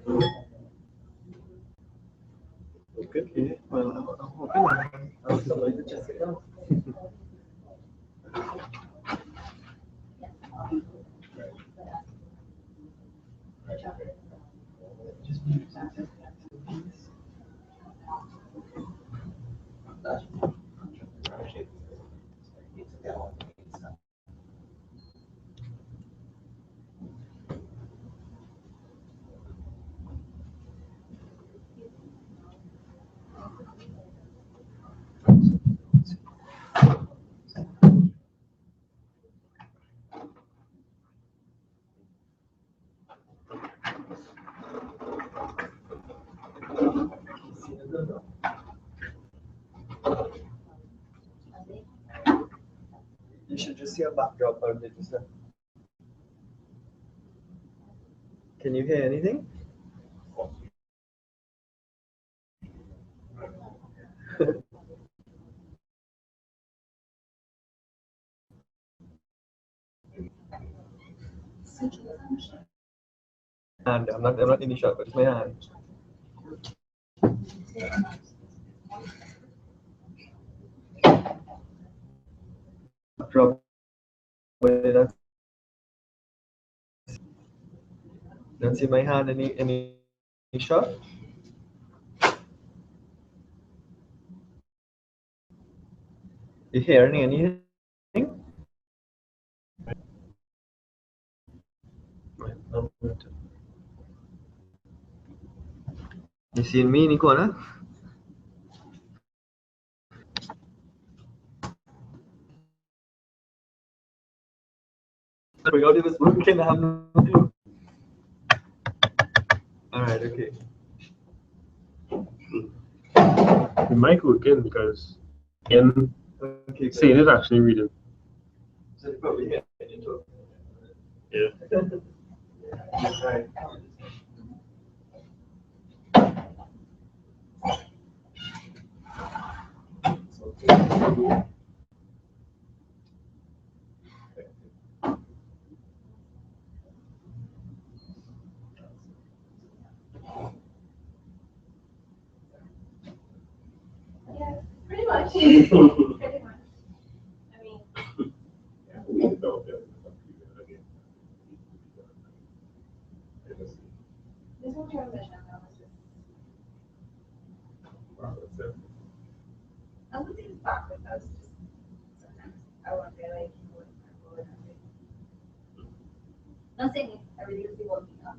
Okay, well, I'm hoping I'll enjoy the Jessica. You should just see a backdrop of it. Can you hear anything? And I'm not in the shot, but it's my hand. Drop. Don't see my hand any shot. You hearing anything? You seeing me in the corner? Bring out this book and I have no clue. Alright, okay. We might go again because again, Okay, saying it actually reading. so you probably hear it too. Yeah. Right. Yeah, pretty much. Pretty much. I mean, there's no transition though. It's just, I wouldn't say it's backwards. I was just sometimes I want to say like not saying everything is working out.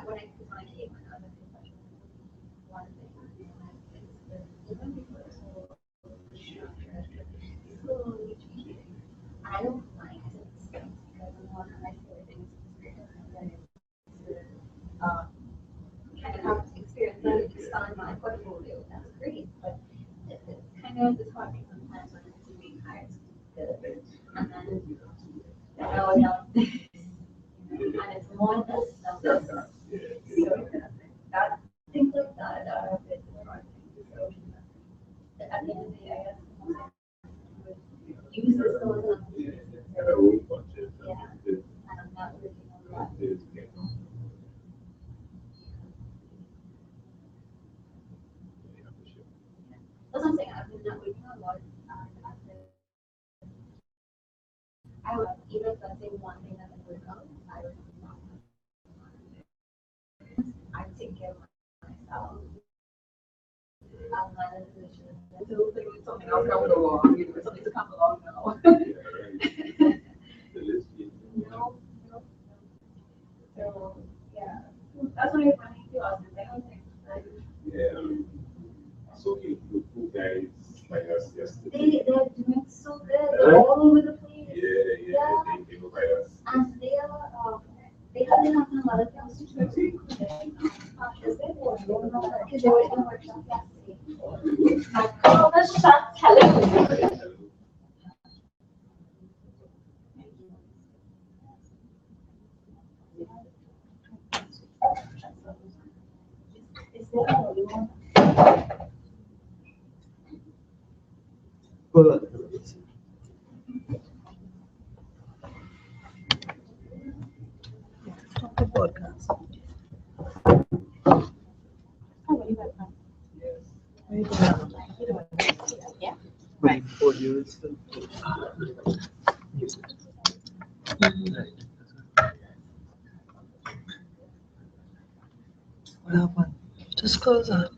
When I came, I was like, one thing even before this whole structure, slowly changing. I don't like it because one of my favorite things is um, kind of have experience that it's on my portfolio. That's great, but it's kind of disheartening sometimes when it's being hired good, and then now and it's more this than this. So that things like that are a bit disheartening. So at the end of the day, I guess use this skills and yeah, and I'm not working on that. That's what I'm saying. I've been not working on a lot. I would, even if let's say one thing that I work on, I would not. I take care of myself. I'm not in a position to think something else comes along, you know, something to come along now. No, no. So, yeah, that's what I find to us. Yeah. So you guys like us yesterday. They're doing so good. They're all over the place. Yeah. They go by us. And they are, they have been having a lot of things to do. Because they were in a workshop yesterday. My God, that's not telling. Is there a Well, Stop the podcast. Yeah. right. Audio is still music. Right. What happened? Just close it.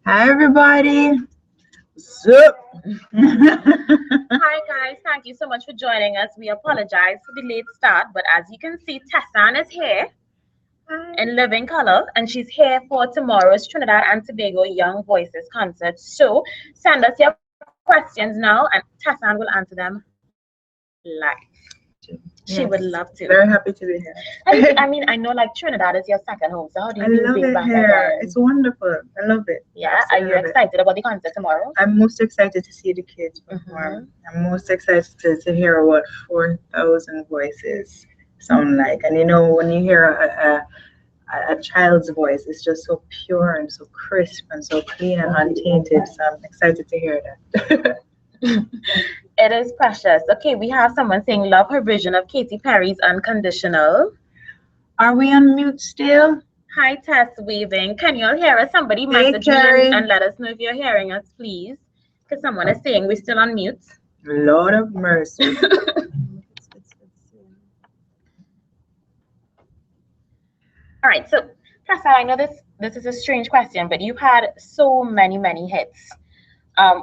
Hi everybody. Sup? Hi guys, thank you so much for joining us. We apologize for the late start, but as you can see, Tessanne is here in living color, and she's here for tomorrow's Trinidad and Tobago Young Voices concert. So send us your questions now, and Tessanne will answer them live. She would love to. Very happy to be here. I mean, I know like Trinidad is your second home, so how do I you feel love being it back here. again? It's wonderful. I love it. Yeah, are Absolutely you love it. excited about the concert tomorrow? I'm most excited to see the kids perform. I'm most excited to hear what 4,000 voices sound like. And you know, when you hear a child's voice, it's just so pure and so crisp and so clean and untainted. So I'm excited to hear that. It is precious. Okay, we have someone saying love her vision of Katy Perry's Unconditional. Are we on mute still? Hi, Tess waving. Can you all hear us? Somebody Hey, message me Carrie. and let us know if you're hearing us, please. Because someone is saying we're still on mute. Lord of mercy. All right, so Tessa, I know this is a strange question, but you've had so many hits.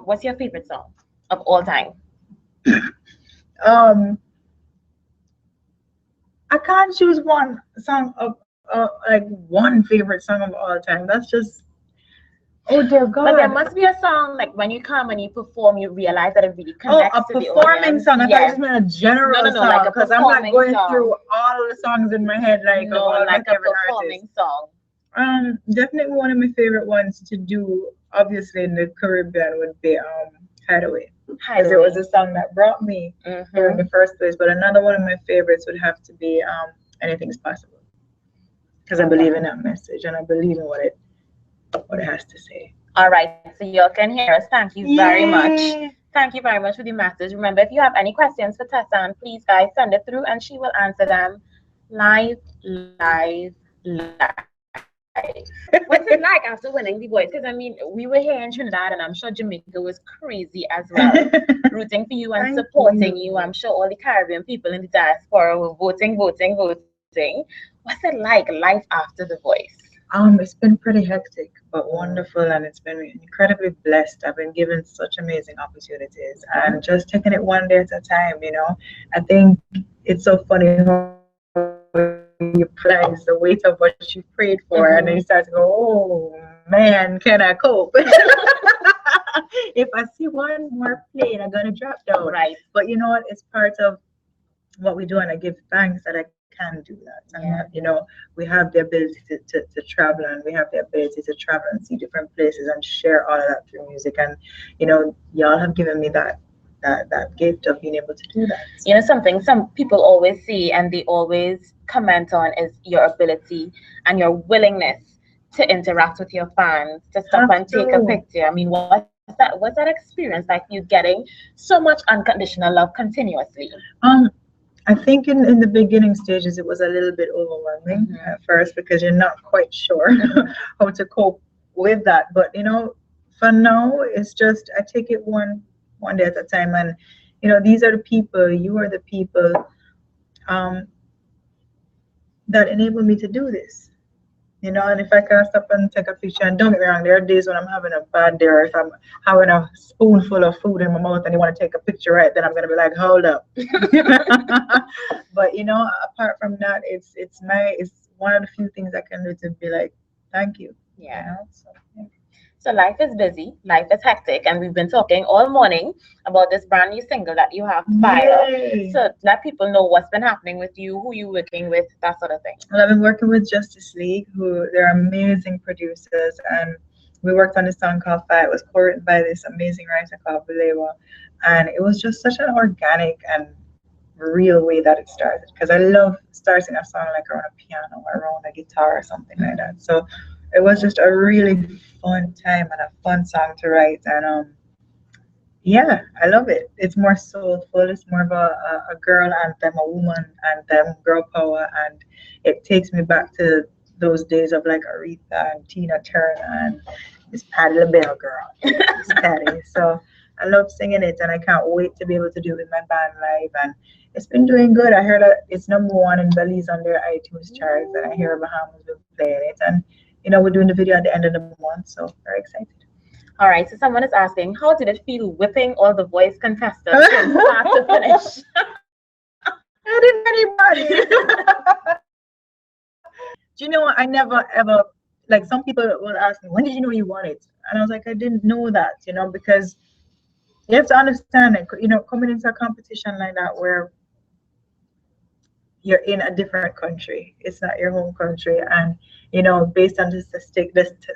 What's your favorite song of all time? I can't choose one song of like one favorite song of all time. That's just, oh dear God. But there must be a song like when you come and you perform, you realize that it really connects to the performing audience. song. I thought Yes. you just meant a general No, song, like a because I'm not performing going song. through all the songs in my head like No, of all like my a favorite performing artists. song. Definitely one of my favorite ones to do, obviously in the Caribbean, would be Hideaway. Because it was a song that brought me here in the first place. But another one of my favorites would have to be Anything's Possible. Because I believe in that message and I believe in what it has to say. All right, so y'all can hear us. Thank you very much. Thank you very much for the message. Remember, if you have any questions for Tessanne, please guys send it through and she will answer them live. What's it like after winning the voice? Because I mean, we were here in Trinidad and I'm sure Jamaica was crazy as well, rooting for you and supporting you. I'm sure all the Caribbean people in the diaspora were voting. What's it like life after the voice? It's been pretty hectic, but wonderful, and it's been incredibly blessed. I've been given such amazing opportunities, and just taking it one day at a time. You know, I think it's so funny how you realize the weight of what you prayed for, and then you start to go, "Oh man, can I cope?" If I see one more plane, I'm gonna drop down. Right. But you know what? It's part of what we do, and I give thanks that I can do that. And you know, we have the ability to travel, and we have the ability to travel and see different places and share all of that through music. And you know, y'all have given me that gift of being able to do that. You know, something some people always see and they always comment on is your ability and your willingness to interact with your fans, to stop and take a picture. I mean, what's that experience like, you getting so much unconditional love continuously? I think in the beginning stages it was a little bit overwhelming at first, because you're not quite sure how to cope with that. But you know, for now it's just I take it one day at a time. And you know, these are the people, you are the people that enable me to do this. You know, and if I can stop and take a picture, and don't get me wrong, there are days when I'm having a bad day, or if I'm having a spoonful of food in my mouth and you want to take a picture, right, then I'm gonna be like, hold up. But you know, apart from that, it's one of the few things I can do to be like, thank you. Yeah. You know? So, yeah. So life is busy, life is hectic, and we've been talking all morning about this brand new single that you have, Fire. Yay. So let people know what's been happening with you, who you working with, that sort of thing. Well, I've been working with Justice League, who they're amazing producers, and we worked on this song called Fire. It was co-written by this amazing writer called Balewa, and it was just such an organic and real way that it started, because I love starting a song like around a piano or around a guitar or something like that. So it was just a really fun time and a fun song to write. And yeah, I love it. It's more soulful. It's more of a girl anthem, a woman anthem, girl power, and it takes me back to those days of like Aretha and Tina Turner and this Patti LaBelle girl. It's Patti. So I love singing it, and I can't wait to be able to do it with my band live. And it's been doing good. I heard that it's #1 in Belize on their iTunes charts, and I hear Bahamas been playing it. And you know, we're doing the video at the end of the month, so very excited. All right, so someone is asking, how did it feel whipping all the voice contestants from start to finish? I didn't anybody. Do you know what? I never ever, like, some people will ask me, when did you know you won it? And I was like, I didn't know that, because you have to understand it, coming into a competition like that where you're in a different country, it's not your home country, and based on the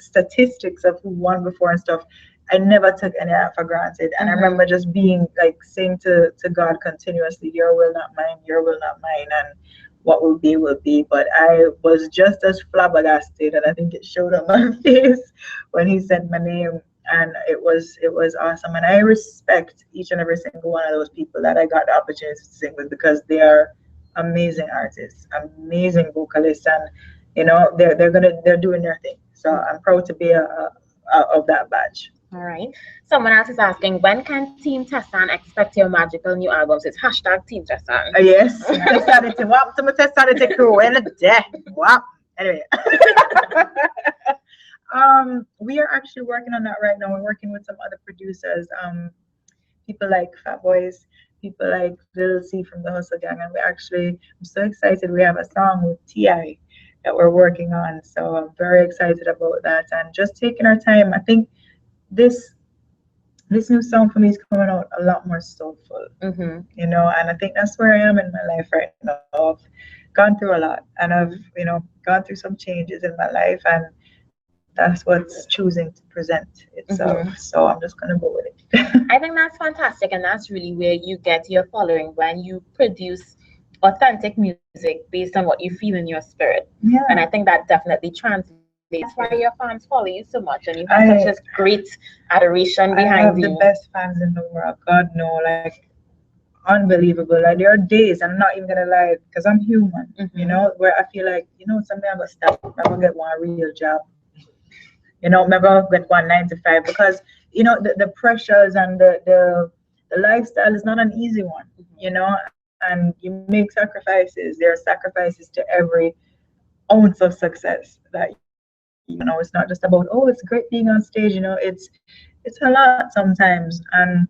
statistics of who won before and stuff, I never took any of that for granted. And I remember just being like saying to God continuously, your will not mine, your will not mine, and what will be will be. But I was just as flabbergasted, and I think it showed on my face when he said my name. And it was awesome, and I respect each and every single one of those people that I got the opportunity to sing with, because they are amazing artists, amazing vocalists, and they're doing their thing. So I'm proud to be of that batch. All right. Someone else is asking, when can Team Tessanne expect your magical new albums? It's hashtag Team Tessanne. Yes. Tessanne, what to my Tessanne crew in the day. Wow. Anyway. We are actually working on that right now. We're working with some other producers, people like Fat Boys, people like Lil C from the Hustle Gang, and I'm so excited. We have a song with T.I. that we're working on, so I'm very excited about that, and just taking our time. I think this new song for me is coming out a lot more soulful, and I think that's where I am in my life right now. I've gone through a lot, and I've gone through some changes in my life, and that's what's choosing to present itself. So I'm just gonna go with it. I think that's fantastic, and that's really where you get your following, when you produce authentic music based on what you feel in your spirit. Yeah. And I think that definitely translates. That's why your fans follow you so much, and you have such a great adoration behind you. I have the best fans in the world. God no, like unbelievable. Like there are days, I'm not even gonna lie, because I'm human, where I feel like, someday I'm gonna stop, I'm gonna get one real job. I'm gonna get 1 9 to 5, because the pressures and the lifestyle is not an easy one, and you make sacrifices. There are sacrifices to every ounce of success that it's not just about, oh, it's great being on stage. It's a lot sometimes, and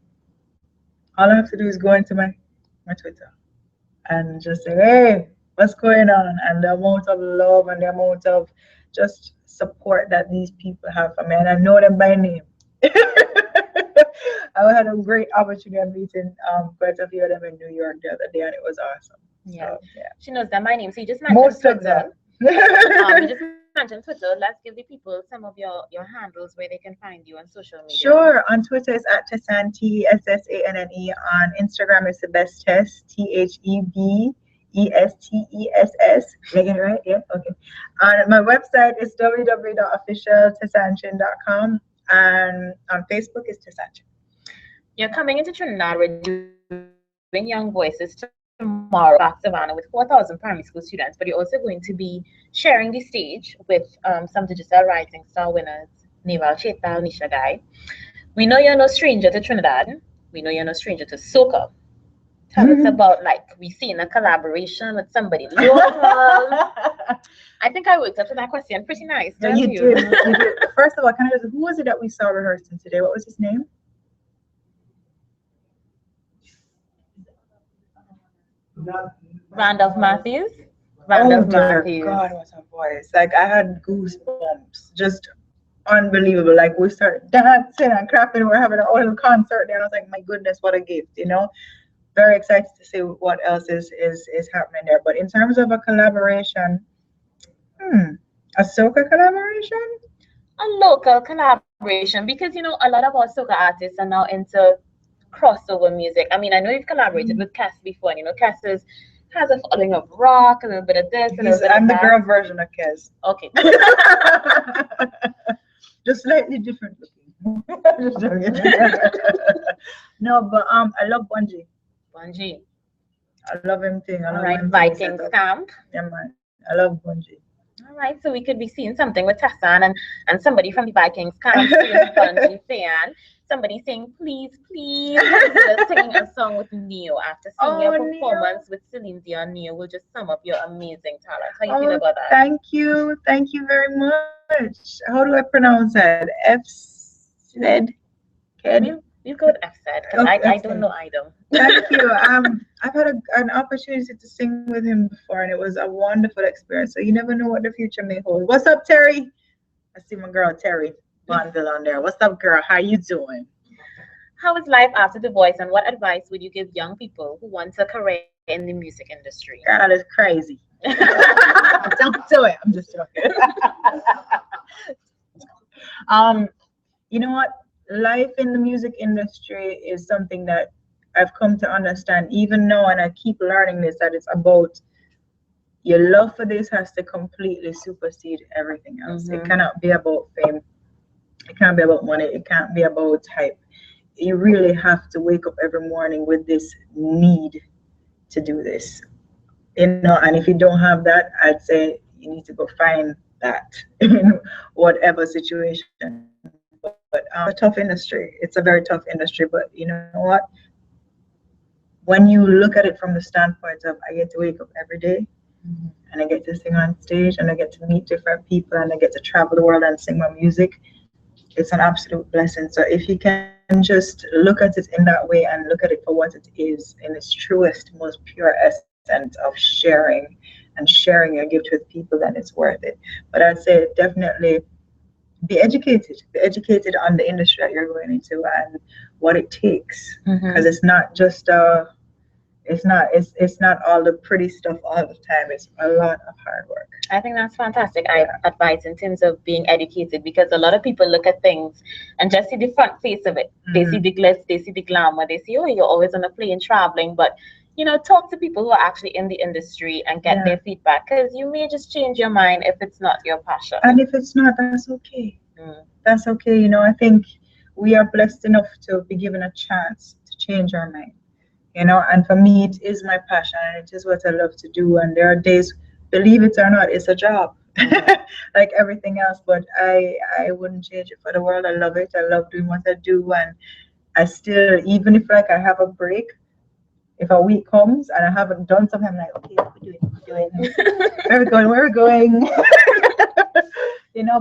all I have to do is go into my Twitter and just say, hey, what's going on? And the amount of love and the amount of just support that these people have for me, and I know them by name. I had a great opportunity of meeting quite a few of them in New York the other day, and it was awesome. Yeah, so, yeah. She knows them by name. So you just mentioned Most Twitter. of them. You just mentioned Twitter. Let's give the people some of your handles where they can find you on social media. Sure. On Twitter, it's at Tessanne, Tessanne. On Instagram, it's the best test, THEBESTESS. Did I get it right? Yeah. Okay. On my website is www.officialtessannechin.com, and on Facebook is Tessanne Chin. You're coming into Trinidad with Young Voices tomorrow at Savannah with 4,000 primary school students, but you're also going to be sharing the stage with some digital rising star winners, Neval Chetal, Nisha Guy. We know you're no stranger to Trinidad. We know you're no stranger to soca. Tell us about, we seen a collaboration with somebody local. I think I worked up to that question pretty nice. Yeah, you did. First of all, who was it that we saw rehearsing today? What was his name? Randolph Matthews. Matthews. God, what a voice! Like I had goosebumps. Just unbelievable. Like we started dancing and clapping. We're having our own concert there, and I was like, my goodness, what a gift! Very excited to see what else is happening there. But in terms of a collaboration, a soca collaboration, a local collaboration, because a lot of our soca artists are now into crossover music. I mean, I know you've collaborated with Cass before, and Cass has a following of rock, a little bit of this, I'm the girl version of Cass. Okay. Just slightly different looking. Just joking. No, but I love Bungie. I love him thing. All right, Vikings Camp. Yeah, man. I love Bungie. All right, so we could be seeing something with Tessanne and somebody from the Vikings Camp, Bungie fan. Somebody saying, please, singing a song with Neo after seeing your performance with Celine Dion. Neo will just sum up your amazing talent. How you feel about that? Thank you very much. How do I pronounce that? Said. We'll go with F said because Okay, I F don't said. know either. Thank you. I've had an opportunity to sing with him before, and it was a wonderful experience. So you never know what the future may hold. What's up, Terry? I see my girl Terry Bonville on there. What's up, girl? How you doing? How is life after The Voice, and what advice would you give young people who want a career in the music industry? Girl is crazy. Don't do it. I'm just joking. You know what? Life in the music industry is something that I've come to understand even now, and I keep learning this, that it's about your love for this has to completely supersede everything else. It cannot be about fame. It can't be about money. It can't be about hype. You really have to wake up every morning with this need to do this. And if you don't have that, I'd say you need to go find that in whatever situation. But it's a tough industry. It's a very tough industry. But you know what? When you look at it from the standpoint of I get to wake up every day and I get to sing on stage and I get to meet different people and I get to travel the world and sing my music, it's an absolute blessing. So if you can just look at it in that way and look at it for what it is in its truest, most pure essence of sharing and sharing your gift with people, then it's worth it. But I'd say definitely be educated on the industry that you're going into and what it takes, because it's not just it's not all the pretty stuff all the time. It's a lot of hard work. I think that's fantastic. I advise in terms of being educated, because a lot of people look at things and just see the front face of it. They see the glitz, they see the glamour, they see, oh, you're always on a plane traveling, but talk to people who are actually in the industry and get their feedback, because you may just change your mind if it's not your passion. And if it's not, that's okay. That's okay. I think we are blessed enough to be given a chance to change our mind. And for me, it is my passion and it is what I love to do. And there are days, believe it or not, it's a job like everything else, but I wouldn't change it for the world. I love it. I love doing what I do. And I still, even if I have a break, if a week comes and I haven't done something, I'm like, okay, what are we doing? Where are we going?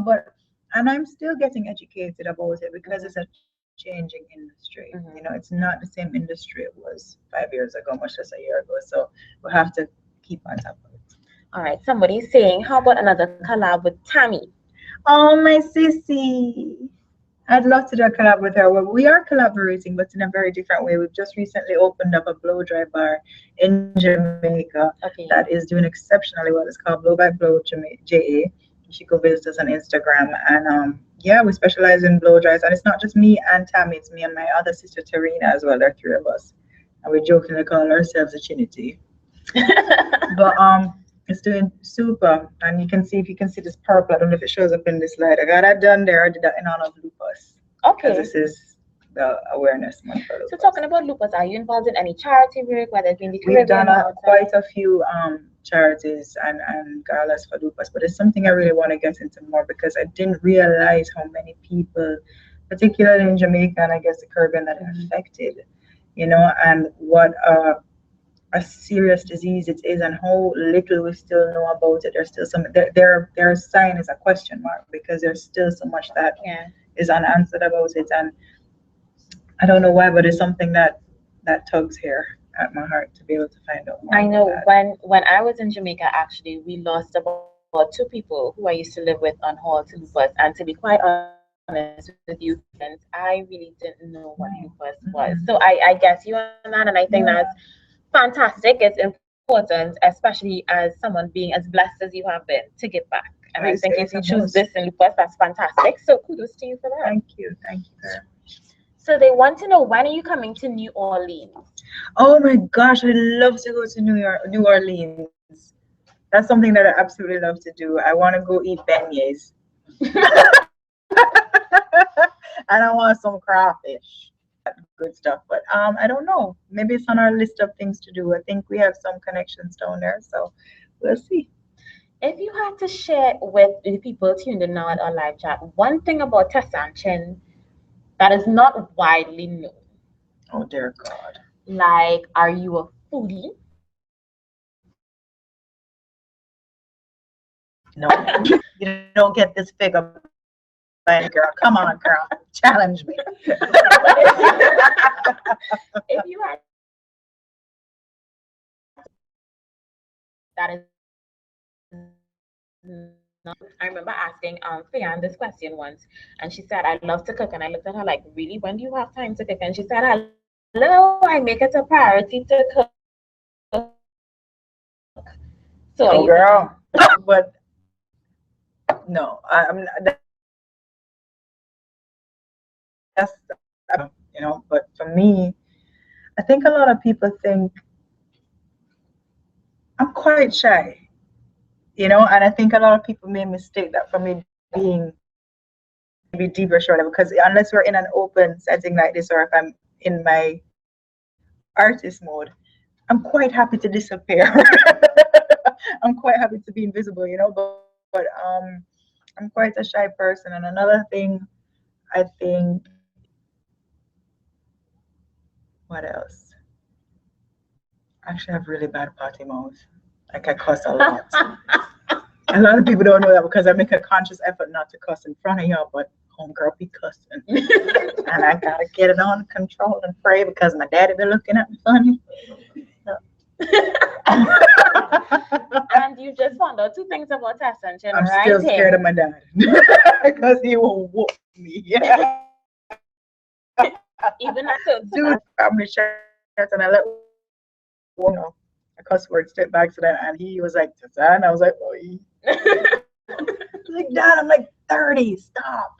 But and I'm still getting educated about it because it's a changing industry. It's not the same industry it was 5 years ago, much less a year ago. So we have to keep on top of it. All right, somebody's saying, how about another collab with Tammy? Oh, my sissy. I'd love to do a collab with her. Well, we are collaborating, but in a very different way. We've just recently opened up a blow dry bar in Jamaica that is doing exceptionally well. It's called Blow by Blow JA. You should go visit us on Instagram. And we specialize in blow dries. And it's not just me and Tammy, it's me and my other sister Tarina as well. There are three of us. And we jokingly call ourselves a Chinity. But it's doing super. And you can see, if you can see this purple, I don't know if it shows up in this light. I got that done there. I did that in honor of lupus. Okay. This is the awareness month for lupus. So talking about lupus, are you involved in any charity work, whether it's in the We've done quite a few charities and galas for lupus, but it's something I really want to get into more, because I didn't realize how many people, particularly in Jamaica and I guess the Caribbean, that affected, and what a serious disease it is and how little we still know about it. There's still their sign is a question mark, because there's still so much that is unanswered about it. And I don't know why, but it's something that tugs here at my heart to be able to find out more. I know when I was in Jamaica, actually, we lost about 2 people who I used to live with on Hall to lupus. And to be quite honest with you, friends, I really didn't know what lupus was. So I guess you on that, and I think that's fantastic. It's important, especially as someone being as blessed as you have been, to give back. And I think if you choose this in lupus, that's fantastic. So kudos to you for that. Thank you very much. So they want to know, when are you coming to New Orleans? Oh my gosh, I'd love to go to New Orleans. That's something that I absolutely love to do. I want to go eat beignets. And I want some crawfish. Good stuff. But I don't know. Maybe it's on our list of things to do. I think we have some connections down there, so we'll see. If you had to share with the people tuned in now at our live chat one thing about Tessanne Chin that is not widely known. Oh dear God. Like, are you a foodie? No. You don't get this figure Like, girl, come on, girl, challenge me. If you had that is not, I remember asking Fian this question once, and she said, I love to cook. And I looked at her like, really? When do you have time to cook? And she said, hello, I make it a priority to cook. So, Oh, girl. But no, I'm that's, you know, but for me, I think a lot of people think I'm quite shy, you know, and I think a lot of people may mistake that for me being maybe deeper, shorter, because unless we're in an open setting like this, or if I'm in my artist mode, I'm quite happy to disappear. I'm quite happy to be invisible, you know, but I'm quite a shy person. And another thing, I think, what else? I actually have really bad potty mouth. Like I cuss a lot. A lot of people don't know that because I make a conscious effort not to cuss in front of y'all, but homegirl be cussing. And I gotta get it on control and pray because my daddy been looking at me funny. And you just found out 2 things about Tessanne Chin, I'm right? still scared of my dad because he will whoop me. Yeah. Even after Dude, family shirt, and I let you know a cuss word straight back to that, and he was like, Tessanne. I was like, oh, like, Dad, I'm like 30, stop.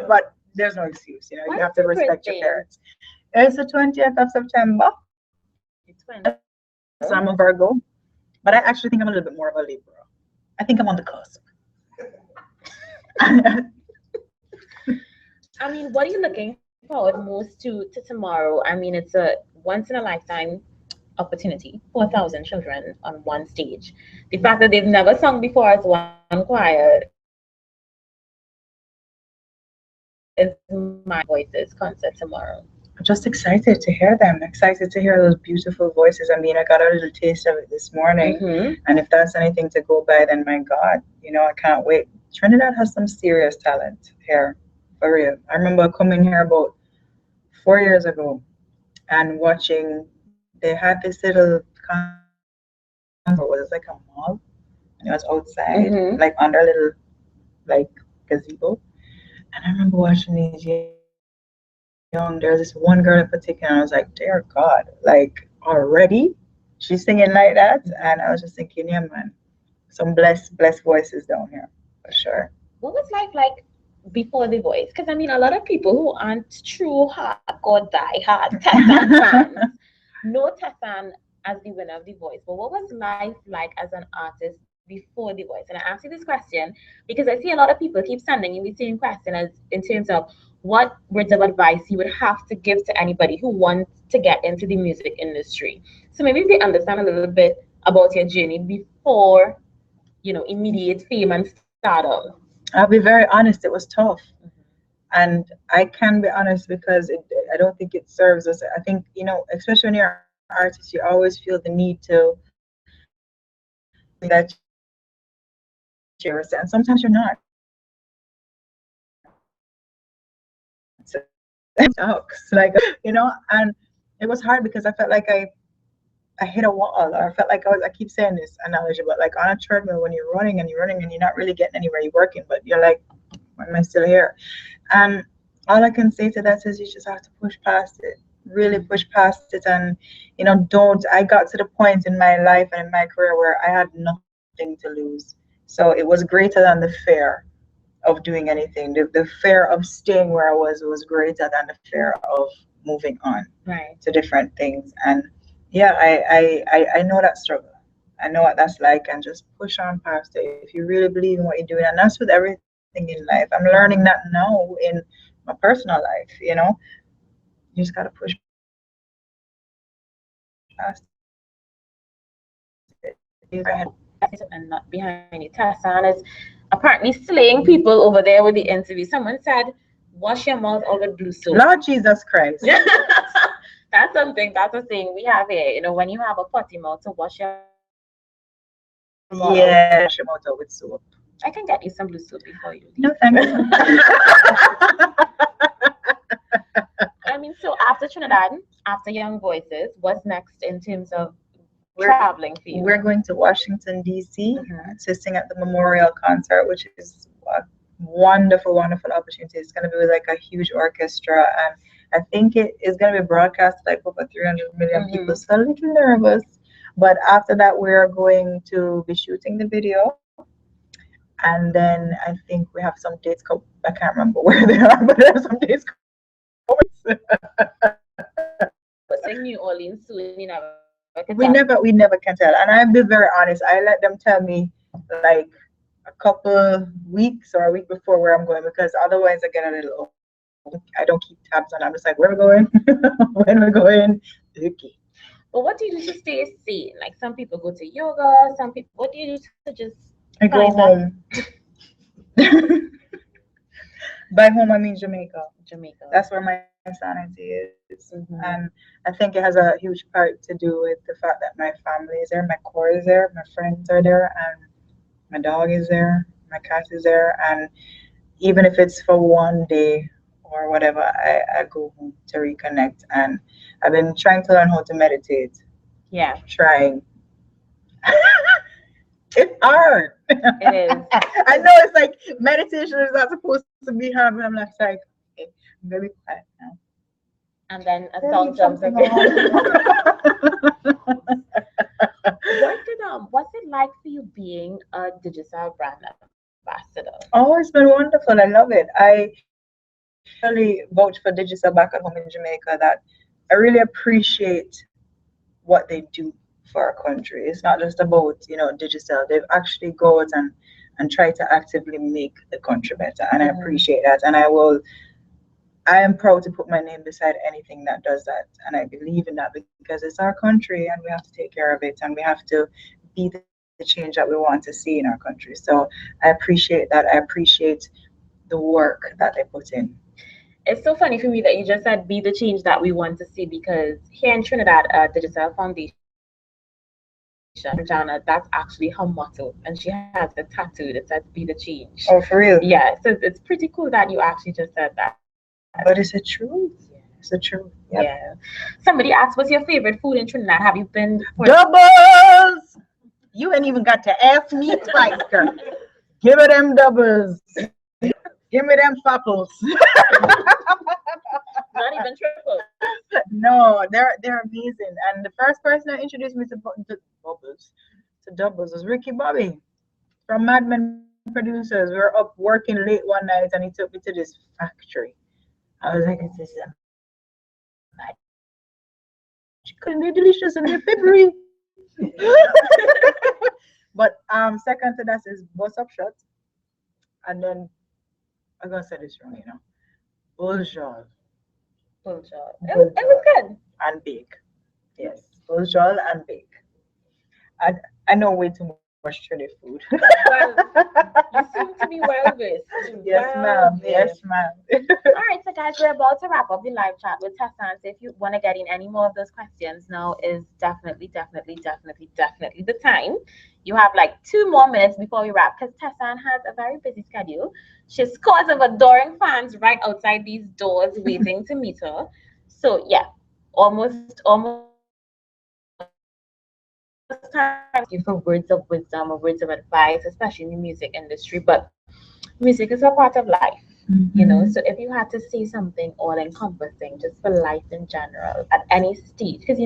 But there's no excuse, you know. You have to respect your parents. It's the 20th of September. So I'm a Virgo, but I actually think I'm a little bit more of a Libra. I think I'm on the cusp. I mean, what are you looking forward most to tomorrow? I mean, it's a once in a lifetime opportunity, 4,000 children on one stage. The fact that they've never sung before as one choir is my voices concert tomorrow. I'm just excited to hear them. Excited to hear those beautiful voices. I mean, I got a little taste of it this morning. And if that's anything to go by, then my God, you know, I can't wait. Trinidad has some serious talent here, for real. I remember coming here about 4 years ago and watching, they had this little concert, was it like a mall? And it was outside, like under a little, like, gazebo. And I remember watching these young, there was this one girl in particular, and I was like, dear God, like already she's singing like that. And I was just thinking, yeah, man, some blessed voices down here for sure. What was life like before The Voice? Because I mean, a lot of people who aren't true hardcore die-hard Tessanne fans know Tessanne as the winner of The Voice. But what was life like as an artist before The Voice? And I ask you this question because I see a lot of people keep sending in the same question as in terms of what words of advice you would have to give to anybody who wants to get into the music industry. So maybe if they understand a little bit about your journey before, you know, immediate fame and stardom. I'll be very honest, it was tough. And I can be honest because I don't think it serves us. I think, you know, especially when you're an artist, you always feel the need to that you're, and sometimes you're not. It sucks, like, you know, and it was hard because I felt like I hit a wall, or I felt like I keep saying this analogy, but like on a treadmill when you're running and you're not really getting anywhere, you're working, but you're like, why am I still here? And all I can say to that is you just have to push past it, really push past it. And, you know, I got to the point in my life and in my career where I had nothing to lose. So it was greater than the fear of doing anything. The fear of staying where I was greater than the fear of moving on to different things. And yeah, I know that struggle. I know what that's like, and just push on past it. If you really believe in what you're doing, and that's with everything in life. I'm learning that now in my personal life, you know. You just gotta push past it. And not behind it. Tessanne is apparently slaying people over there with the interview. Someone said, wash your mouth out with blue soap. Lord Jesus Christ. That's a thing we have here. You know, when you have a potty mouth, to wash your mouth. Yeah, wash your mouth out with soap. I can get you some blue soap before you leave. No, thank you. I mean, so after Trinidad, after Young Voices, what's next in terms of traveling for you? We're going to Washington, D.C. Mhm. to sing at the memorial concert, which is a wonderful, wonderful opportunity. It's going to be with like a huge orchestra, and I think it is going to be broadcast like over 300 million Mhm. people. So a little nervous. But after that, we're going to be shooting the video. And then I think we have some dates. I can't remember where they are, but there are some dates. But sing New Orleans soon, you know. We never can tell. And I'll be very honest. I let them tell me like a couple weeks or a week before where I'm going, because otherwise I get a little. I don't keep tabs on. I'm just like, where are we going? When we're going? Okay. But what do you do to stay sane? Like some people go to yoga, some people. What do you do to just? I go home. By home I mean Jamaica. Jamaica. That's where my sanity is. Mhm. And I think it has a huge part to do with the fact that my family is there, my core is there, my friends are there, and my dog is there, my cat is there. And even if it's for one day or whatever, I go home to reconnect. And I've been trying to learn how to meditate. Yeah, Trying. It's hard. it is. I know it's like meditation is not supposed to be hard, but I'm like, okay, I'm gonna be quiet now. And then a There song is jumps something in. on. What's it like for you being a digital brand ambassador? Oh, it's been wonderful. I love it. I really vouch for digital back at home in Jamaica that I really appreciate what they do for our country. It's not just about, digital. They've actually go out and try to actively make the country better. And I Mhm. appreciate that. And I am proud to put my name beside anything that does that. And I believe in that because it's our country and we have to take care of it and we have to be the change that we want to see in our country. So I appreciate that. I appreciate the work that they put in. It's so funny for me that you just said be the change that we want to see, because here in Trinidad, Digital Foundation, Jana, that's actually her motto, and she has the tattoo that says be the change. Oh, for real? Yeah, so it's pretty cool that you actually just said that. But it's the truth. It's the truth. Yep. Yeah. Somebody asked, what's your favorite food in Trinidad? Have you been for Doubles! You ain't even got to ask me twice, girl. Give me them doubles. Give me them fapples. not even triple? No, they're amazing. And the first person that introduced me to doubles was Ricky Bobby from Mad Men Producers. We were up working late one night and he took me to this factory. I was like, this is chicken, they're delicious and they're peppery. But second to that is Boss Up Shot. And then I'm gonna say this wrong, Bullshot. Bullshot. It was good. And bake. Yes. Bullshot and bake. I know way too much Trinidad food. Well, you seem to be well versed. Yes, ma'am. Yes, ma'am. All right, so guys, we're about to wrap up the live chat with Tessanne. So if you want to get in any more of those questions, now is definitely the time. You have like 2 more minutes before we wrap, because Tessanne has a very busy schedule. She has scores of adoring fans right outside these doors waiting to meet her. So yeah, almost time you for words of wisdom or words of advice, especially in the music industry. But music is a part of life. So if you had to say something all encompassing just for life in general at any stage, because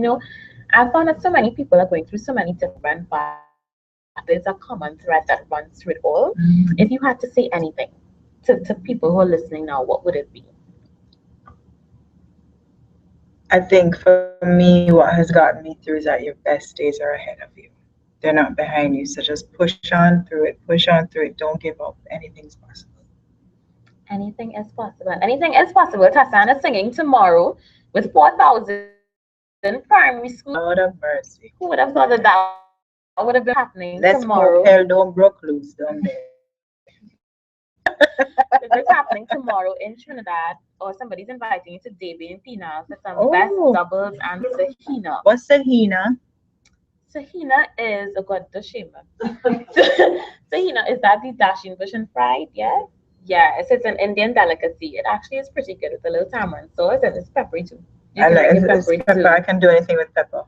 I found that so many people are going through so many different paths. There's a common thread that runs through it all. If you had to say anything to people who are listening now, what would it be? I think for me, what has gotten me through is that your best days are ahead of you. They're not behind you. So just push on through it. Don't give up. Anything's possible. Anything is possible. Anything is possible. Tessanne is singing tomorrow with 4,000 primary school. Lord of mercy. Who would have thought that would have been happening Let's tomorrow? hope hell don't broke loose down there. If it's happening tomorrow in Trinidad, or somebody's inviting you to Debe and Pina for some best doubles and Sahina. What's Sahina? Sahina is a god Shema. Tahina, is that the dashing version fried? Yeah? Yes, it's an Indian delicacy. It actually is pretty good with a little tamarind sauce and it's peppery too. You I can like make it it's peppery pepper. too. I can do anything with pepper.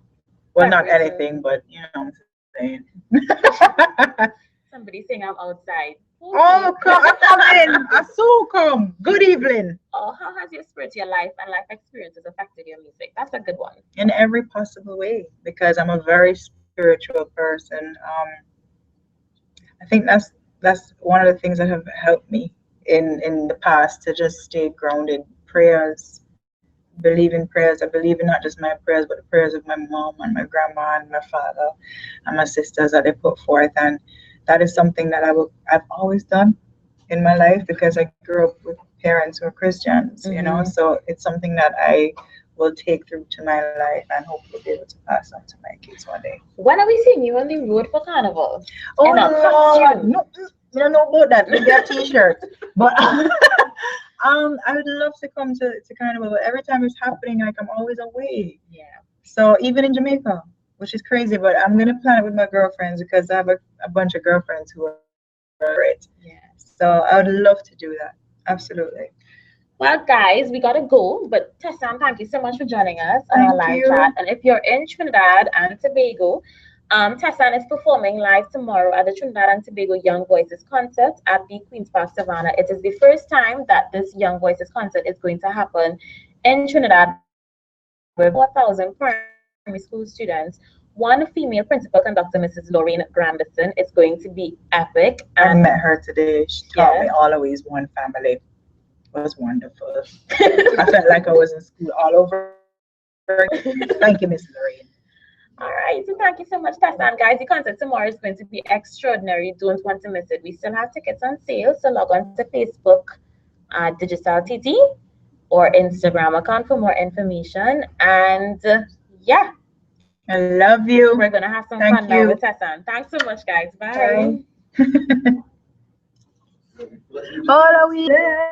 Well, not Peppery too. anything, but you know what I'm saying. Somebody saying I'm outside. Oh, come in. I so come. Good evening. Oh, how has your spiritual life and life experiences affected your music? That's a good one. In every possible way, because I'm a very spiritual person. I think that's one of the things that have helped me in the past to just stay grounded. Prayers, believe in prayers. I believe in not just my prayers, but the prayers of my mom and my grandma and my father and my sisters that they put forth. And that is something that I've always done in my life because I grew up with parents who are Christians, you know. So it's something that I will take through to my life and hopefully be able to pass on to my kids one day. When are we seeing you on the road for Carnival? Oh In a no, costume. no, I don't know about that. Maybe a t-shirt, but I would love to come to Carnival, but every time it's happening, like I'm always away. Yeah. So even in Jamaica, which is crazy, but I'm gonna plan it with my girlfriends because I have a bunch of girlfriends who are great. Yeah. So I would love to do that. Absolutely. Well, guys, we gotta go. But Tessanne, thank you so much for joining us on our Thank live you. chat. And if you're in Trinidad and Tobago, Tessanne is performing live tomorrow at the Trinidad and Tobago Young Voices concert at the Queen's Park Savannah. It is the first time that this Young Voices concert is going to happen in Trinidad with 4,000 primary school students. One female principal conductor, Mrs. Lorraine Grandison, is going to be epic. I And met her today. She taught me yes, always one family. It was wonderful. I felt like I was in school all over again. Thank you, Miss Lorraine. all right, so thank you so much, Tessanne. Guys, the concert tomorrow is going to be extraordinary. Don't want to miss it. We still have tickets on sale, so log on to Facebook, Digital TT, or Instagram account for more information. And yeah, I love you. we're gonna have some Thank fun now you. with Tessanne. Thanks so much, guys. Bye. All are we there?